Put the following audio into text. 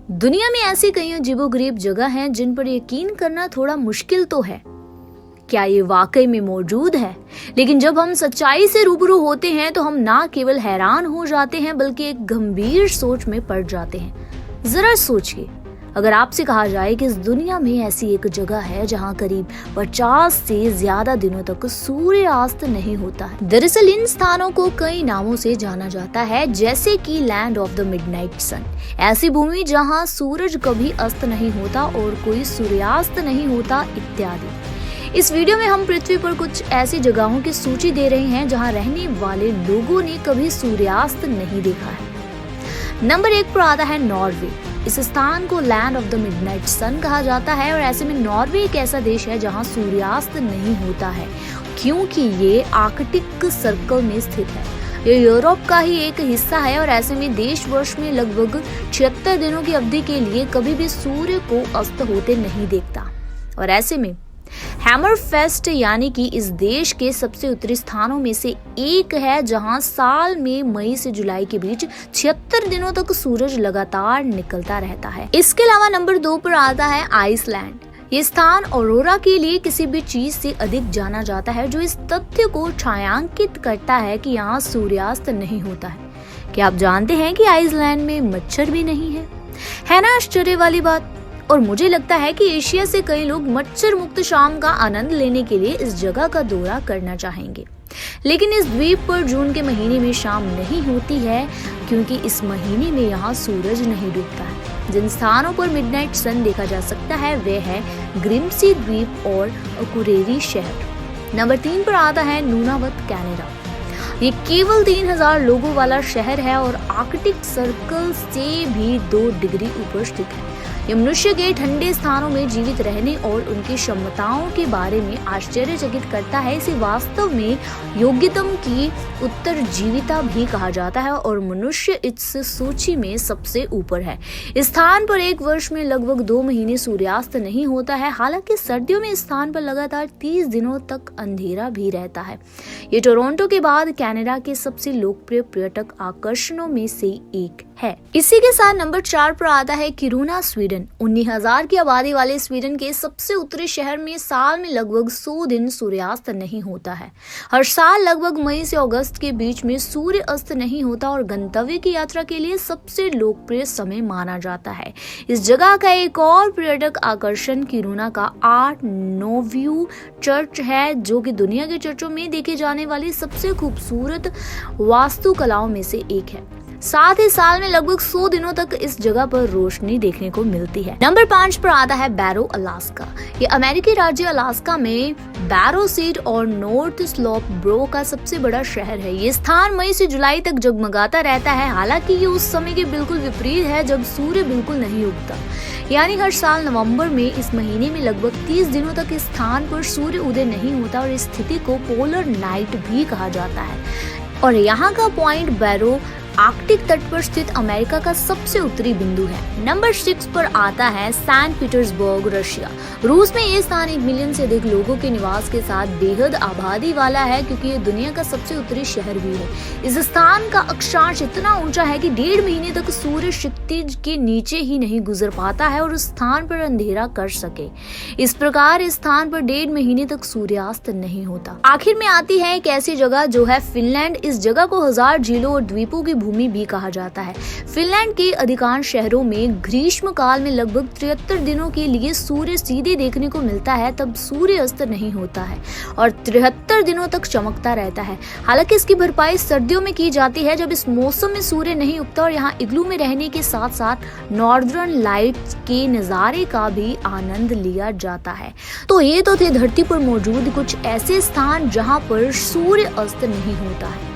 दुनिया में ऐसी कई अजीबोगरीब जगह हैं जिन पर यकीन करना थोड़ा मुश्किल तो है। क्या ये वाकई में मौजूद है? लेकिन जब हम सच्चाई से रूबरू होते हैं तो हम ना केवल हैरान हो जाते हैं बल्कि एक गंभीर सोच में पड़ जाते हैं। जरा सोचिए, अगर आपसे कहा जाए कि इस दुनिया में ऐसी एक जगह है जहां करीब 50 से ज्यादा दिनों तक सूर्यास्त नहीं होता है। दरअसल इन स्थानों को कई नामों से जाना जाता है, जैसे कि लैंड ऑफ द मिडनाइट सन, ऐसी भूमि जहां सूरज कभी अस्त नहीं होता और कोई सूर्यास्त नहीं होता, इत्यादि। इस वीडियो में हम पृथ्वी पर कुछ ऐसी जगहों की सूची दे रहे हैं जहां रहने वाले लोगों ने कभी सूर्यास्त नहीं देखा है। नंबर 1 पर आता है नॉर्वे। इस स्थान को लैंड ऑफ द मिडनाइट सन कहा जाता है और ऐसे में नॉर्वे एक ऐसा देश है जहां सूर्यास्त नहीं होता है, क्योंकि ये आर्कटिक सर्कल में स्थित है। ये यूरोप का ही एक हिस्सा है और ऐसे में देश वर्ष में लगभग 76 दिनों की अवधि के लिए कभी भी सूर्य को अस्त होते नहीं देखता। और ऐसे में हैमरफेस्ट यानी कि इस देश के सबसे उत्तरी स्थानों में से एक है जहां साल में मई से जुलाई के बीच 76 दिनों तक सूरज लगातार निकलता रहता है। इसके अलावा नंबर 2 पर आता है आइसलैंड। ये स्थान ऑरोरा के लिए किसी भी चीज से अधिक जाना जाता है, जो इस तथ्य को छायांकित करता है कि यहाँ सूर्यास्त नहीं होता है। क्या आप जानते हैं कि आइसलैंड में मच्छर भी नहीं है ना आश्चर्य वाली बात। और मुझे लगता है कि एशिया से कई लोग मच्छर मुक्त शाम का आनंद लेने के लिए इस जगह का दौरा करना चाहेंगे। लेकिन इस द्वीप पर जून के महीने में शाम नहीं होती है, क्योंकि इस महीने में यहाँ सूरज नहीं डूबता है। जिन स्थानों पर मिडनाइट सन देखा जा सकता है वे है ग्रिम्सी द्वीप और अकुरेरी शहर। नंबर 3 पर आता है नूनावत, कनाडा। ये केवल 3000 लोगों वाला शहर है और आर्कटिक सर्कल से भी 2 डिग्री ऊपर स्थित है। ये मनुष्य के ठंडे स्थानों में जीवित रहने और उनकी क्षमताओं के बारे में आश्चर्यचकित करता है। इसे वास्तव में योग्यतम की उत्तरजीविता भी कहा जाता है और मनुष्य इस सूची में सबसे ऊपर है। इस स्थान पर एक वर्ष में लगभग 2 महीने सूर्यास्त नहीं होता है। हालांकि सर्दियों में इस स्थान पर लगातार 30 दिनों तक अंधेरा भी रहता है। ये टोरंटो के बाद कनाडा के सबसे लोकप्रिय पर्यटक आकर्षणों में से एक है। इसी के साथ नंबर 4 पर आता है किरूना, स्वीडन। 19,000 की आबादी वाले स्वीडन के सबसे उत्तरी शहर में साल में लगभग 100 दिन सूर्यास्त नहीं होता है। हर साल लगभग मई से अगस्त के बीच में सूर्य अस्त नहीं होता और गंतव्य की यात्रा के लिए सबसे लोकप्रिय समय माना जाता है। इस जगह का एक और पर्यटक आकर्षण किरूना का आर्ट नोव्यू चर्च है, जो कि दुनिया के चर्चों में देखे जाने वाली सबसे खूबसूरत वास्तुकलाओं में से एक है। साथ ही साल में लगभग 100 दिनों तक इस जगह पर रोशनी देखने को मिलती है। नंबर 5 पर आता है बैरो, अलास्का। ये अमेरिकी राज्य अलास्का में बैरो सीट और नॉर्थ स्लोप ब्रो का सबसे बड़ा शहर है। ये स्थान मई से जुलाई तक जगमगाता रहता है। हालांकि ये उस समय के बिल्कुल विपरीत है जब सूर्य बिल्कुल नहीं उगता, यानी हर साल नवंबर में इस महीने में लगभग 30 दिनों तक इस स्थान पर सूर्य उदय नहीं होता और इस स्थिति को पोलर नाइट भी कहा जाता है। और यहाँ का पॉइंट बैरो आर्कटिक तट पर स्थित अमेरिका का सबसे उत्तरी बिंदु है। नंबर 6 पर आता है सैंट पीटर्सबर्ग, रशिया। रूस में ये स्थान 1 मिलियन से अधिक लोगों के निवास के साथ बेहद आबादी वाला है, क्योंकि ये दुनिया का सबसे उत्तरी शहर भी है। इस स्थान का अक्षांश इतना ऊंचा है कि 1.5 महीने तक सूर्य क्षितिज के नीचे ही नहीं गुजर पाता है और उस स्थान पर अंधेरा कर सके। इस प्रकार इस स्थान पर 1.5 महीने तक सूर्यास्त नहीं होता। आखिर में आती है एक ऐसी जगह जो है फिनलैंड। इस जगह को 1000 झीलों और द्वीपों की भूमि भी कहा जाता है। फिनलैंड के अधिकांश शहरों में ग्रीष्म काल में लगभग 73 दिनों के लिए सूर्य सीधे देखने को मिलता है, तब सूर्य अस्त नहीं होता है और 73 दिनों तक चमकता रहता है। हालांकि इसकी भरपाई सर्दियों में की जाती है, जब इस मौसम में सूर्य नहीं उगता और यहाँ इग्लू में रहने के साथ साथ नॉर्दर्न लाइट्स के नजारे का भी आनंद लिया जाता है। तो ये तो थे धरती पर मौजूद कुछ ऐसे स्थान जहाँ पर सूर्य अस्त नहीं होता है।